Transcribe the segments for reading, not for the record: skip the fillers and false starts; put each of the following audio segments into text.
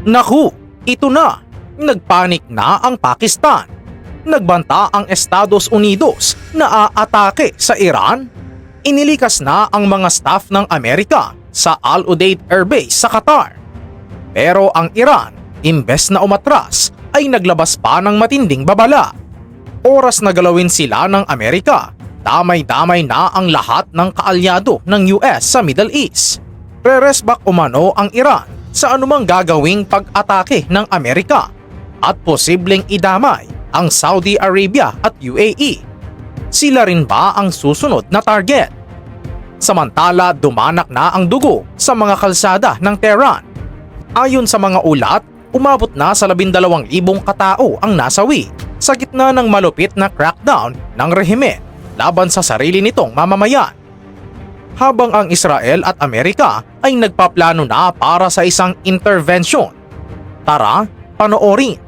Naku, ito na! Nagpanik na ang Pakistan. Nagbanta ang Estados Unidos na aatake sa Iran. Inilikas na ang mga staff ng Amerika sa Al Udeid Air Base sa Qatar. Pero ang Iran, imbes na umatras, ay naglabas pa ng matinding babala. Oras na galawin sila ng Amerika, damay-damay na ang lahat ng kaalyado ng US sa Middle East. Re-resback umano ang Iran sa anumang gagawing pag-atake ng Amerika at posibleng idamay ang Saudi Arabia at UAE. Sila rin ba ang susunod na target? Samantala, dumanak na ang dugo sa mga kalsada ng Tehran. Ayon sa mga ulat, umabot na sa 12,000 katao ang nasawi sa gitna ng malupit na crackdown ng rehimen laban sa sarili nitong mamamayan. Habang ang Israel at Amerika ay nagpaplano na para sa isang intervention. Tara, panoorin.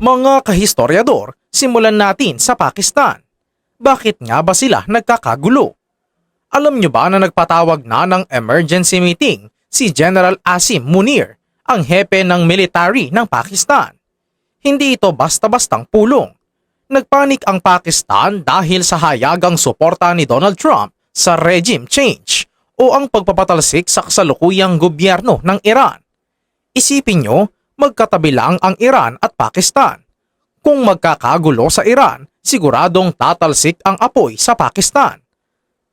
Mga kahistoryador, simulan natin sa Pakistan. Bakit nga ba sila nagkakagulo? Alam nyo ba na nagpatawag na ng emergency meeting si General Asim Munir, ang hepe ng military ng Pakistan? Hindi ito basta-bastang pulong. Nagpanik ang Pakistan dahil sa hayagang suporta ni Donald Trump sa regime change o ang pagpapatalsik sa kasalukuyang gobyerno ng Iran. Isipin nyo, magkatabi lang ang Iran at Pakistan. Kung magkakagulo sa Iran, siguradong tatalsik ang apoy sa Pakistan.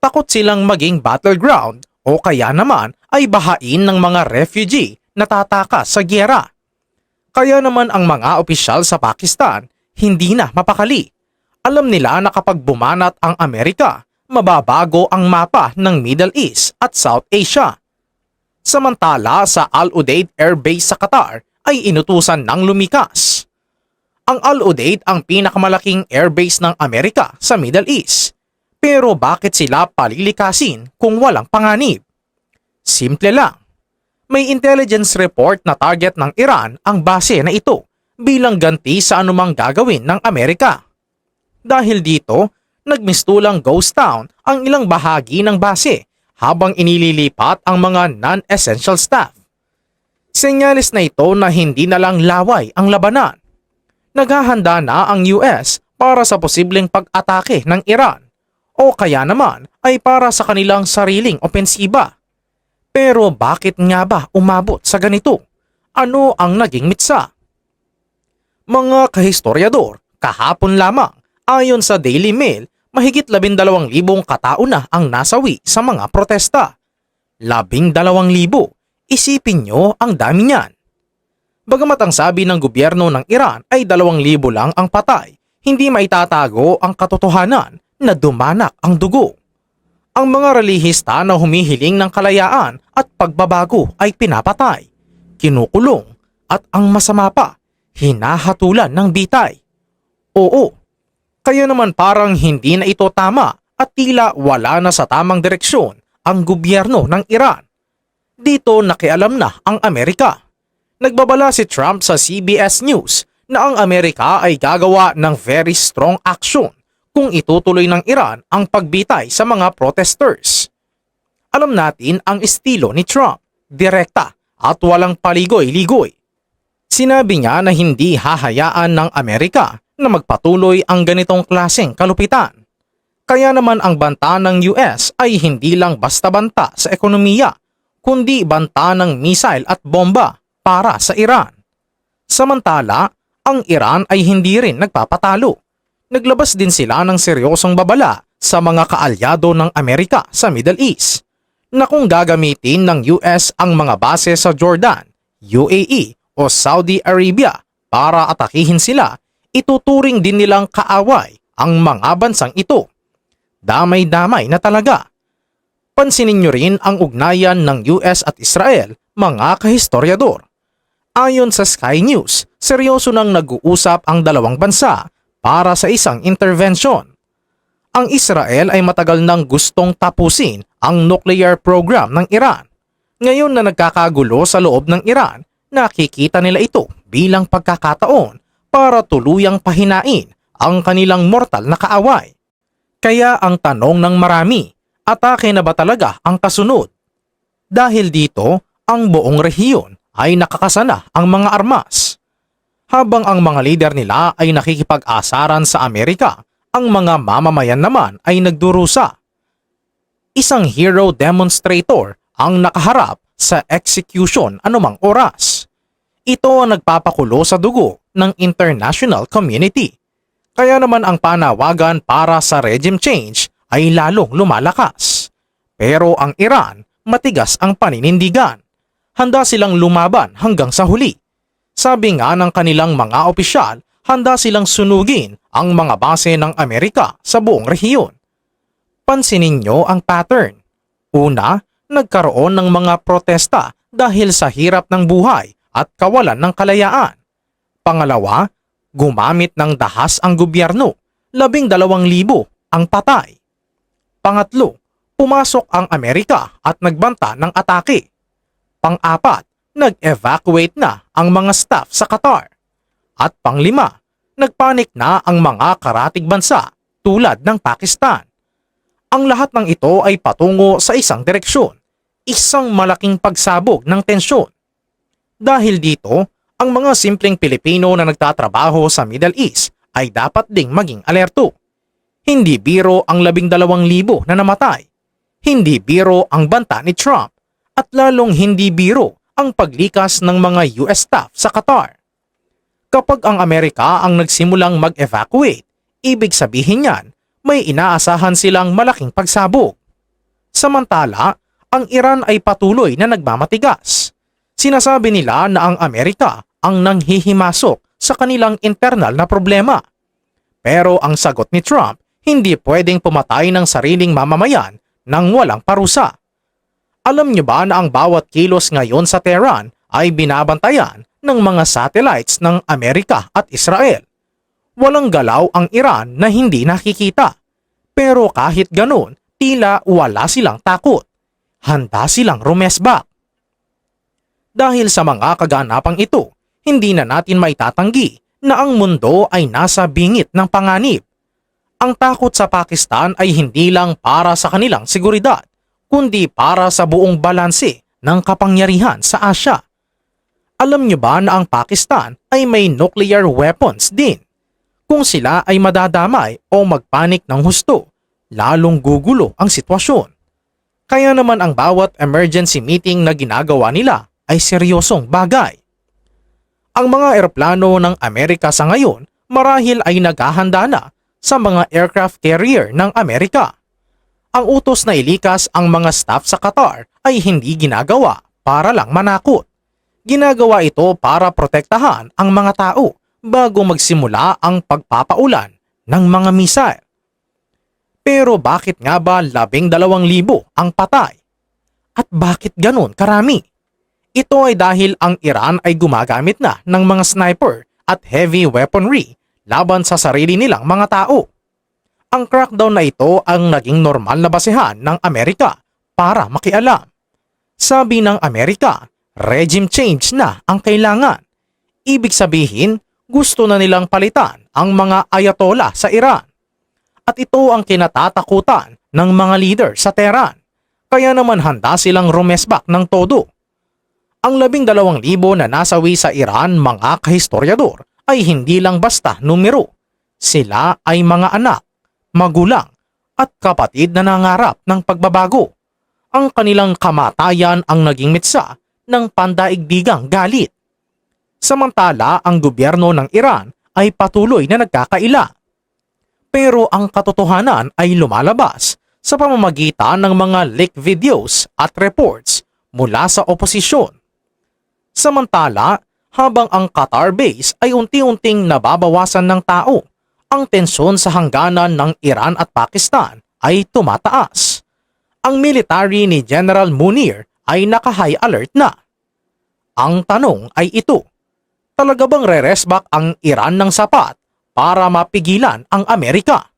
Takot silang maging battleground o kaya naman ay bahain ng mga refugee na tatakas sa giyera. Kaya naman ang mga opisyal sa Pakistan hindi na mapakali. Alam nila na kapag bumanat ang Amerika, mababago ang mapa ng Middle East at South Asia. Samantala sa Al Udeid Air Base sa Qatar ay inutusan ng lumikas. Ang Al Udeid ang pinakamalaking airbase ng Amerika sa Middle East. Pero bakit sila palilikasin kung walang panganib? Simple lang. May intelligence report na target ng Iran ang base na ito bilang ganti sa anumang gagawin ng Amerika. Dahil dito, nagmistulang ghost town ang ilang bahagi ng base habang inililipat ang mga non-essential staff. Senyales na ito na hindi na lang laway ang labanan. Naghahanda na ang US para sa posibleng pag-atake ng Iran o kaya naman ay para sa kanilang sariling opensiba. Pero bakit nga ba umabot sa ganito? Ano ang naging mitsa? Mga kahistoryador, kahapon lamang, ayon sa Daily Mail, mahigit 12,000 katao na ang nasawi sa mga protesta. 12,000, isipin nyo ang dami niyan. Bagamat ang sabi ng gobyerno ng Iran ay 2,000 lang ang patay, hindi maitatago ang katotohanan na dumanak ang dugo. Ang mga relihista na humihiling ng kalayaan at pagbabago ay pinapatay, kinukulong at ang masama pa, hinahatulan ng bitay. Oo, kaya naman parang hindi na ito tama at tila wala na sa tamang direksyon ang gobyerno ng Iran. Dito nakialam na ang Amerika. Nagbabala si Trump sa CBS News na ang Amerika ay gagawa ng very strong action kung itutuloy ng Iran ang pagbitay sa mga protesters. Alam natin ang estilo ni Trump, direkta at walang paligoy-ligoy. Sinabi niya na hindi hahayaan ng Amerika na magpatuloy ang ganitong klaseng kalupitan. Kaya naman ang banta ng US ay hindi lang basta banta sa ekonomiya, kundi banta ng missile at bomba para sa Iran. Samantala, ang Iran ay hindi rin nagpapatalo. Naglabas din sila ng seryosong babala sa mga kaalyado ng Amerika sa Middle East na kung gagamitin ng US ang mga base sa Jordan, UAE o Saudi Arabia para atakihin sila, ituturing din nilang kaaway ang mga bansang ito. Damay-damay na talaga. Pansinin nyo rin ang ugnayan ng US at Israel, mga kahistoryador. Ayon sa Sky News, seryoso nang nag-uusap ang dalawang bansa para sa isang intervention. Ang Israel ay matagal nang gustong tapusin ang nuclear program ng Iran. Ngayon na nagkakagulo sa loob ng Iran, nakikita nila ito bilang pagkakataon para tuluyang pahinain ang kanilang mortal na kaaway. Kaya ang tanong ng marami, atake na ba talaga ang kasunod? Dahil dito, ang buong rehiyon ay nakakasana ang mga armas. Habang ang mga lider nila ay nakikipag-asaran sa Amerika, ang mga mamamayan naman ay nagdurusa. Isang hero demonstrator ang nakaharap sa execution anumang oras. Ito ang nagpapakulo sa dugo ng international community. Kaya naman ang panawagan para sa regime change ay lalong lumalakas. Pero ang Iran, matigas ang paninindigan. Handa silang lumaban hanggang sa huli. Sabi nga ng kanilang mga opisyal, handa silang sunugin ang mga base ng Amerika sa buong rehiyon. Pansinin nyo ang pattern. Una, nagkaroon ng mga protesta dahil sa hirap ng buhay at kawalan ng kalayaan. Pangalawa, gumamit ng dahas ang gobyerno, 12,000 ang patay. Pangatlo, pumasok ang Amerika at nagbanta ng atake. Pang-apat, nag-evacuate na ang mga staff sa Qatar. At panglima, nagpanik na ang mga karatig bansa tulad ng Pakistan. Ang lahat ng ito ay patungo sa isang direksyon, isang malaking pagsabog ng tensyon. Dahil dito, ang mga simpleng Pilipino na nagtatrabaho sa Middle East ay dapat ding maging alerto. Hindi biro ang 12,000 na namatay. Hindi biro ang banta ni Trump. At lalong hindi biro ang paglikas ng mga US staff sa Qatar. Kapag ang Amerika ang nagsimulang mag-evacuate, ibig sabihin niyan, may inaasahan silang malaking pagsabog. Samantala, ang Iran ay patuloy na nagmamatigas. Sinasabi nila na ang Amerika ang nanghihimasok sa kanilang internal na problema. Pero ang sagot ni Trump, hindi pwedeng pumatay ng sariling mamamayan nang walang parusa. Alam niyo ba na ang bawat kilos ngayon sa Tehran ay binabantayan ng mga satellites ng Amerika at Israel? Walang galaw ang Iran na hindi nakikita. Pero kahit ganun, tila wala silang takot. Handa silang rumesbak. Dahil sa mga kaganapang ito, hindi na natin maitatanggi na ang mundo ay nasa bingit ng panganib. Ang takot sa Pakistan ay hindi lang para sa kanilang seguridad, kundi para sa buong balanse ng kapangyarihan sa Asya. Alam niyo ba na ang Pakistan ay may nuclear weapons din? Kung sila ay madadamay o magpanik ng husto, lalong gugulo ang sitwasyon. Kaya naman ang bawat emergency meeting na ginagawa nila ay seryosong bagay. Ang mga eroplano ng Amerika sa ngayon marahil ay naghahanda na sa mga aircraft carrier ng Amerika. Ang utos na ilikas ang mga staff sa Qatar ay hindi ginagawa para lang manakot. Ginagawa ito para protektahan ang mga tao bago magsimula ang pagpapaulan ng mga missile. Pero bakit nga ba 12,000 ang patay? At bakit ganun karami? Ito ay dahil ang Iran ay gumagamit na ng mga sniper at heavy weaponry laban sa sarili nilang mga tao. Ang crackdown na ito ang naging normal na basehan ng Amerika para makialam. Sabi ng Amerika, regime change na ang kailangan. Ibig sabihin, gusto na nilang palitan ang mga ayatollah sa Iran. At ito ang kinatatakutan ng mga leader sa Tehran. Kaya naman handa silang rumesbak ng todo. Ang 12,000 na nasawi sa Iran, mga kahistoryador, ay hindi lang basta numero. Sila ay mga anak, magulang at kapatid na nangarap ng pagbabago. Ang kanilang kamatayan ang naging mitsa ng pandaigdigang galit. Samantala, ang gobyerno ng Iran ay patuloy na nagkakaila. Pero ang katotohanan ay lumalabas sa pamamagitan ng mga leak videos at reports mula sa oposisyon. Samantala, habang ang Qatar base ay unti-unting nababawasan ng tao, ang tensyon sa hangganan ng Iran at Pakistan ay tumataas. Ang military ni General Munir ay naka-high alert na. Ang tanong ay ito, talaga bang re-resback ang Iran ng sapat para mapigilan ang Amerika?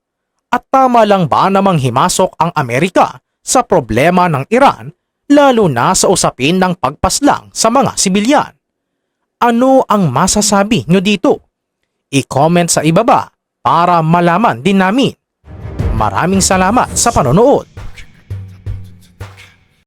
At tama lang ba namang himasok ang Amerika sa problema ng Iran, lalo na sa usapin ng pagpaslang sa mga sibilyan? Ano ang masasabi nyo dito? I-comment sa ibaba para malaman din namin. Maraming salamat sa panonood.